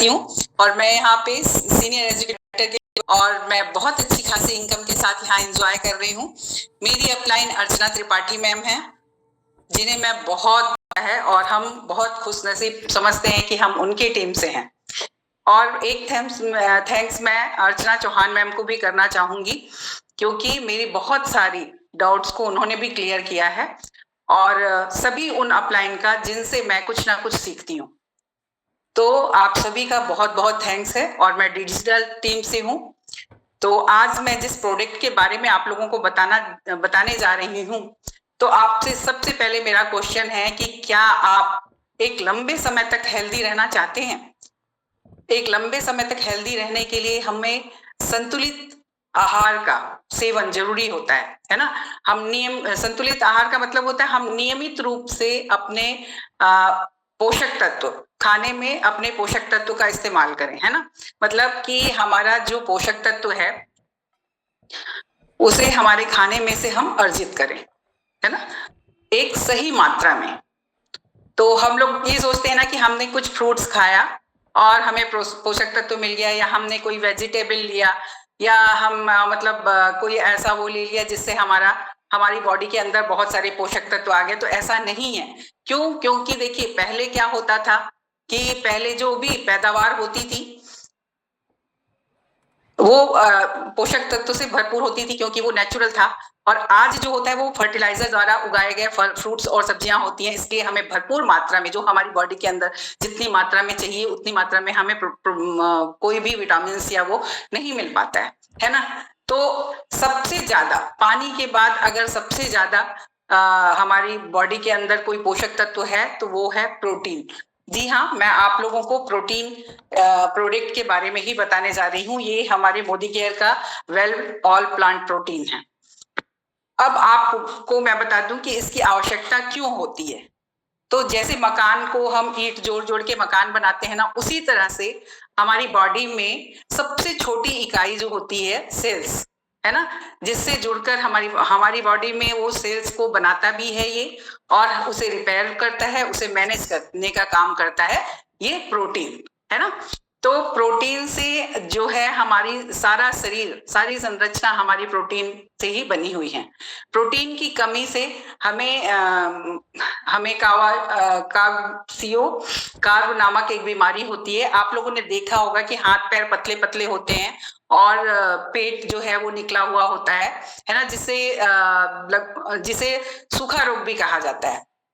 हूँ और मैं यहाँ पे सीनियर एजुकेटर के और मैं बहुत अच्छी खासी इनकम के साथ यहाँ एंजॉय कर रही हूँ। मेरी अपलाइन अर्चना त्रिपाठी मैम है, जिन्हें मैं बहुत है और हम बहुत खुशनसीब समझते हैं कि हम उनकी टीम से हैं। और एक थैंक्स मैं अर्चना चौहान मैम को भी करना चाहूंगी, क्योंकि मेरी बहुत सारी डाउट्स को उन्होंने भी क्लियर किया है और सभी उन अपलाइन का जिनसे मैं कुछ ना कुछ सीखती हूँ। तो आप सभी का बहुत बहुत थैंक्स है और मैं डिजिटल टीम से हूँ। तो आज मैं जिस प्रोडक्ट के बारे में आप लोगों को बताने जा रही हूँ, तो आपसे सबसे पहले मेरा क्वेश्चन है कि क्या आप एक लंबे समय तक हेल्दी रहना चाहते हैं? एक लंबे समय तक हेल्दी रहने के लिए हमें संतुलित आहार का सेवन जरूरी होता है ना। संतुलित आहार का मतलब होता है हम नियमित रूप से अपने पोषक तत्व खाने में अपने पोषक तत्व का इस्तेमाल करें, है ना। मतलब कि हमारा जो पोषक तत्व है उसे हमारे खाने में से हम अर्जित करें, है ना, एक सही मात्रा में। तो हम लोग ये सोचते हैं ना कि हमने कुछ फ्रूट्स खाया और हमें पोषक तत्व मिल गया, या हमने कोई वेजिटेबल लिया, या हम कोई ऐसा वो ले लिया जिससे हमारी बॉडी के अंदर बहुत सारे पोषक तत्व आ गए। तो ऐसा नहीं है। क्यों? क्योंकि देखिए पहले क्या होता था कि पहले जो भी पैदावार होती थी वो पोषक तत्व से भरपूर होती थी, क्योंकि वो नेचुरल था। और आज जो होता है वो फर्टिलाइजर द्वारा उगाए गए फल फ्रूट्स और सब्जियां होती हैं। इसलिए हमें भरपूर मात्रा में, जो हमारी बॉडी के अंदर जितनी मात्रा में चाहिए उतनी मात्रा में हमें कोई भी विटामिन या वो नहीं मिल पाता है ना। तो सबसे ज्यादा पानी के बाद अगर सबसे ज्यादा हमारी बॉडी के अंदर कोई पोषक तत्व है तो वो है प्रोटीन। जी हाँ, मैं आप लोगों को प्रोटीन प्रोडक्ट के बारे में ही बताने जा रही हूँ। ये हमारे मोदी केयर का वेल ऑल प्लांट प्रोटीन है। अब आपको मैं बता दूं कि इसकी आवश्यकता क्यों होती है। तो जैसे मकान को हम ईंट जोड़ जोड़ के मकान बनाते हैं ना, उसी तरह से हमारी बॉडी में सबसे छोटी इकाई जो होती है सेल्स, है ना, जिससे जुड़कर हमारी बॉडी में वो सेल्स को बनाता भी है ये, और उसे रिपेयर करता है, उसे मैनेज करने का काम करता है ये प्रोटीन, है ना। तो प्रोटीन से जो है हमारी सारा शरीर, सारी संरचना हमारी प्रोटीन से ही बनी हुई है। प्रोटीन की कमी से हमें कार्ब नामक एक बीमारी होती है। आप लोगों ने देखा होगा कि हाथ पैर पतले पतले होते हैं और पेट जो है वो निकला हुआ होता है ना, जिसे सूखा रोग भी कहा जाता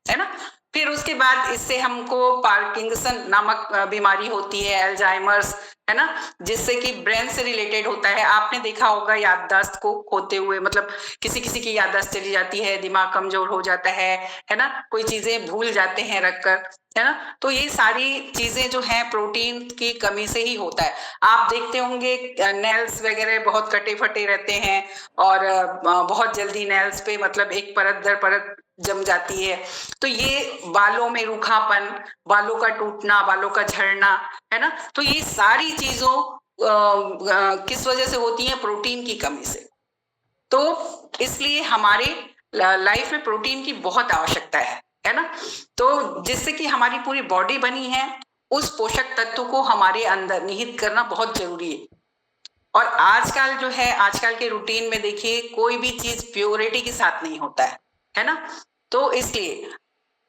है ना। फिर उसके बाद इससे हमको पार्किंसन नामक बीमारी होती है, अल्जाइमर्स, है ना, जिससे कि ब्रेन से रिलेटेड होता है। आपने देखा होगा याददाश्त को खोते हुए, मतलब किसी किसी की याददाश्त चली जाती है, दिमाग कमजोर हो जाता है ना, कोई चीजें भूल जाते हैं रखकर, है ना। तो ये सारी चीजें जो हैं प्रोटीन की कमी से ही होता है। आप देखते होंगे नेल्स वगैरह बहुत कटे फटे रहते हैं और बहुत जल्दी नेल्स पे मतलब एक परत दर परत जम जाती है। तो ये बालों में रूखापन, बालों का टूटना, बालों का झड़ना, है ना, तो ये सारी चीजों किस वजह से होती है? प्रोटीन की कमी से। तो इसलिए हमारे लाइफ में प्रोटीन की बहुत आवश्यकता है ना। तो जिससे कि हमारी पूरी बॉडी बनी है, उस पोषक तत्व को हमारे अंदर निहित करना बहुत जरूरी है। और आजकल जो है, आजकल के रूटीन में देखिए कोई भी चीज प्योरिटी के साथ नहीं होता है ना। तो इसलिए,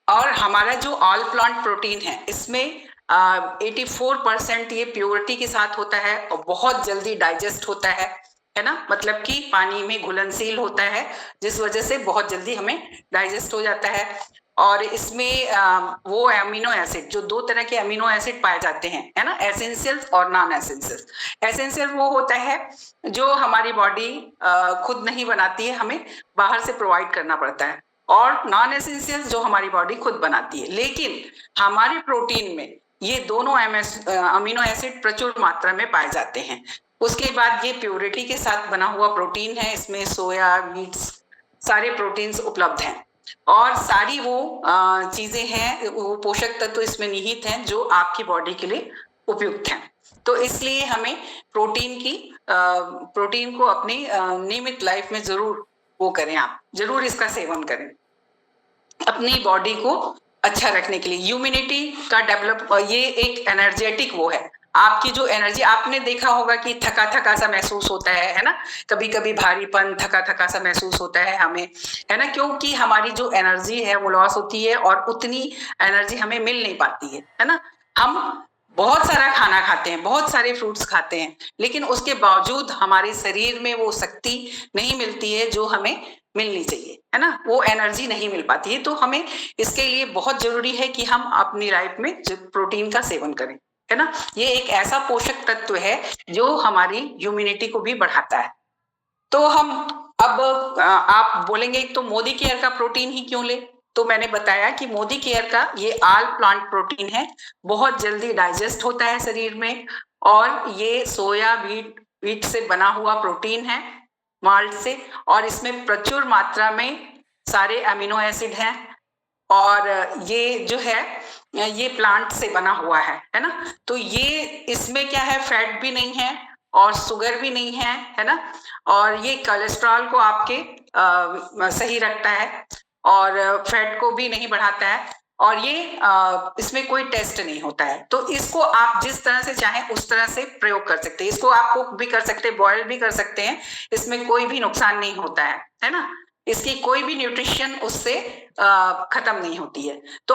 और हमारा जो ऑल प्लांट प्रोटीन है इसमें 84% ये प्योरिटी के साथ होता है और बहुत जल्दी डाइजेस्ट होता है ना। मतलब कि पानी में घुलनशील होता है, जिस वजह से बहुत जल्दी हमें डाइजेस्ट हो जाता है। और इसमें वो अमीनो एसिड, जो दो तरह के अमीनो एसिड पाए जाते हैं, है ना, एसेंशियल और नॉन एसेंशियल। एसेंशियल वो होता है जो हमारी बॉडी खुद नहीं बनाती है, हमें बाहर से प्रोवाइड करना पड़ता है, और नॉन एसेंशियल जो हमारी बॉडी खुद बनाती है। लेकिन हमारे प्रोटीन में ये दोनों अमीनो एसिड प्रचुर मात्रा में पाए जाते हैं। उसके बाद ये प्योरिटी के साथ बना हुआ प्रोटीन है, इसमें सोया, मीट्स, सारे प्रोटीन्स उपलब्ध हैं, और सारी वो चीजें हैं, वो पोषक तत्व इसमें निहित हैं जो आपकी बॉडी के लिए उपयुक्त हैं। तो इसलिए हमें प्रोटीन को अपनी नियमित लाइफ में जरूर वो करें, आप जरूर इसका सेवन करें अपनी बॉडी को अच्छा रखने के लिए। इम्यूनिटी का डेवलप, ये एक एनर्जेटिक वो है, आपकी जो एनर्जी, आपने देखा होगा कि थका थका सा महसूस होता है ना, कभी कभी भारीपन, थका थका सा महसूस होता है हमें, है ना, क्योंकि हमारी जो एनर्जी है वो लॉस होती है और उतनी एनर्जी हमें मिल नहीं पाती है ना। हम बहुत सारा खाना खाते हैं, बहुत सारे फ्रूट्स खाते हैं, लेकिन उसके बावजूद हमारे शरीर में वो शक्ति नहीं मिलती है जो हमें मिलनी चाहिए, है ना, वो एनर्जी नहीं मिल पाती है। तो हमें इसके लिए बहुत जरूरी है कि हम अपनी लाइफ में प्रोटीन का सेवन करें, है ना। ये एक ऐसा पोषक तत्व है जो हमारी इम्यूनिटी को भी बढ़ाता है। तो हम अब आप बोलेंगे तो मोदी केयर का प्रोटीन ही क्यों ले, तो मैंने बताया कि मोदी केयर का ये आल प्लांट प्रोटीन है, बहुत जल्दी डाइजेस्ट होता है शरीर में, और ये सोया व्हीट से बना हुआ प्रोटीन है, माल्ट से, और इसमें प्रचुर मात्रा में सारे अमीनो एसिड हैं, और ये जो है ये प्लांट से बना हुआ है ना। तो ये इसमें क्या है, फैट भी नहीं है और शुगर भी नहीं है ना, और ये कोलेस्ट्रॉल को आपके सही रखता है और फैट को भी नहीं बढ़ाता है, और ये इसमें कोई टेस्ट नहीं होता है। तो इसको आप जिस तरह से चाहें उस तरह से प्रयोग कर सकते हैं। इसको आप कुक भी कर सकते हैं, बॉयल भी कर सकते हैं, इसमें कोई भी नुकसान नहीं होता है ना। इसकी कोई भी न्यूट्रिशन उससे खत्म नहीं होती है। तो